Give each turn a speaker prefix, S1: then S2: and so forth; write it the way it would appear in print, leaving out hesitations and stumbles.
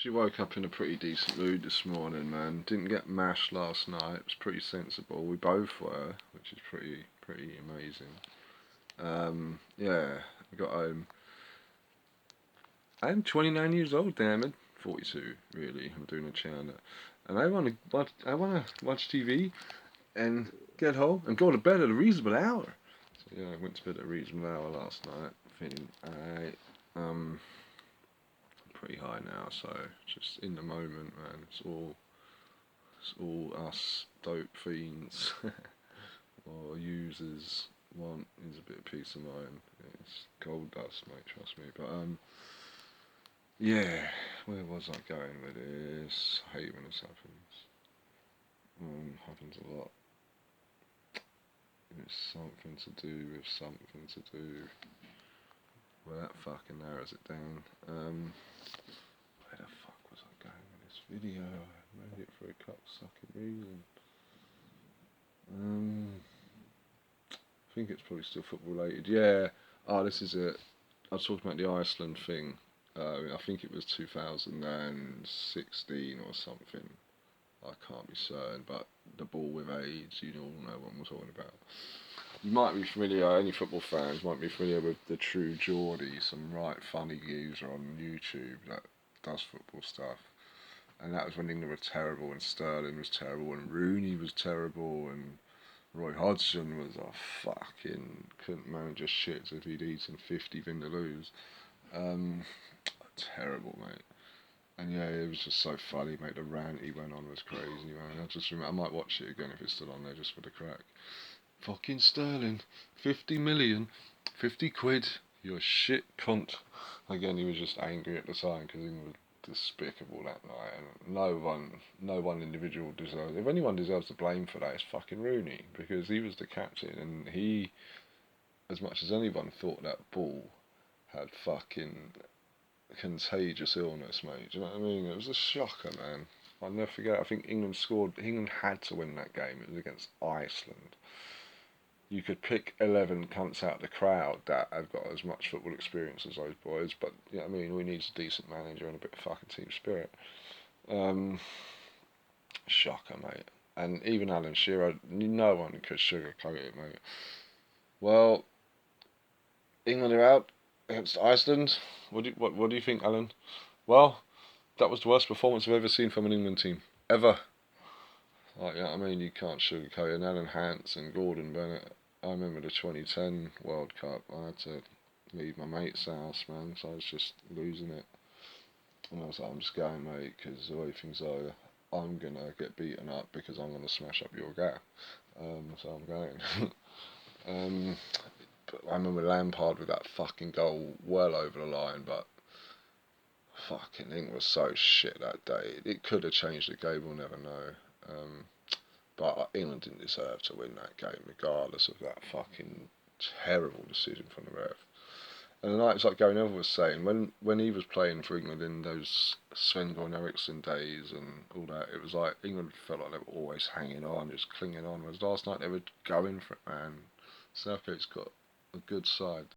S1: Actually woke up in a pretty decent mood this morning, man. Didn't get mashed last night. It was pretty sensible. We both were, which is pretty amazing. Yeah, I got home. I'm 29 years old, damn it. 42, really. I'm doing a channel, and I wanna watch TV and get home and go to bed at a reasonable hour. So yeah, I went to bed at a reasonable hour last night. Feeling alright. Pretty high now, so just in the moment, man. It's all us dope fiends or users want is a bit of peace of mind. It's gold dust, mate. Trust me. But yeah. Where was I going with this? I hate when this happens. Happens a lot. It's something to do with something to do. Well, that fucking narrows it down. Where the fuck was I going with this video? I made it for a cocksucking reason. I think it's probably still football related. Yeah. Oh, this is it. I was talking about the Iceland thing. I think it was 2016 or something. I can't be certain, but the ball with AIDS, you all know what I'm talking about. You might be familiar, any football fans might be familiar with the True Geordie, some right funny geezer on YouTube that does football stuff. And that was when England were terrible, and Sterling was terrible, and Rooney was terrible, and Roy Hodgson was a fucking couldn't manage a shit if he'd eaten 50 vindaloos. Terrible, mate. And yeah, it was just so funny, mate. The rant he went on was crazy, man. I just remember, I might watch it again if it's still on there just for the crack. Fucking Sterling, 50 million, 50 quid, you're a shit cunt. Again, he was just angry at the time because he was despicable that night, and no one individual deserves. If anyone deserves the blame for that, it's fucking Rooney, because he was the captain, and he, as much as anyone, thought that ball had fucking contagious illness, mate. Do you know what I mean? It was a shocker, man. I'll never forget. I think England scored. England had to win that game. It was against Iceland. You could pick 11 cunts out of the crowd that have got as much football experience as those boys, but you know what I mean, we need a decent manager and a bit of fucking team spirit. Shocker, mate. And even Alan Shearer, no one could sugarcoat it, mate. Well, England are out against Iceland. What do you think, Alan? Well, that was the worst performance I've ever seen from an England team ever. Like, you know what I mean? You can't sugarcoat it. And Alan Hance and Gordon Bennett. I remember the 2010 World Cup. I had to leave my mate's house, man, so I was just losing it. And I was like, I'm just going, mate, because the way things are, I'm going to get beaten up because I'm going to smash up your gap. So I'm going. But I remember Lampard with that fucking goal well over the line, but fucking England was so shit that day. It could have changed the game, we'll never know. But England didn't deserve to win that game, regardless of that fucking terrible decision from the ref. And the night, it's like Gary Neville was saying, when he was playing for England in those Sven-Goran Eriksson days and all that, it was like England felt like they were always hanging on, just clinging on. Whereas last night they were going for it, man. Southgate's got a good side.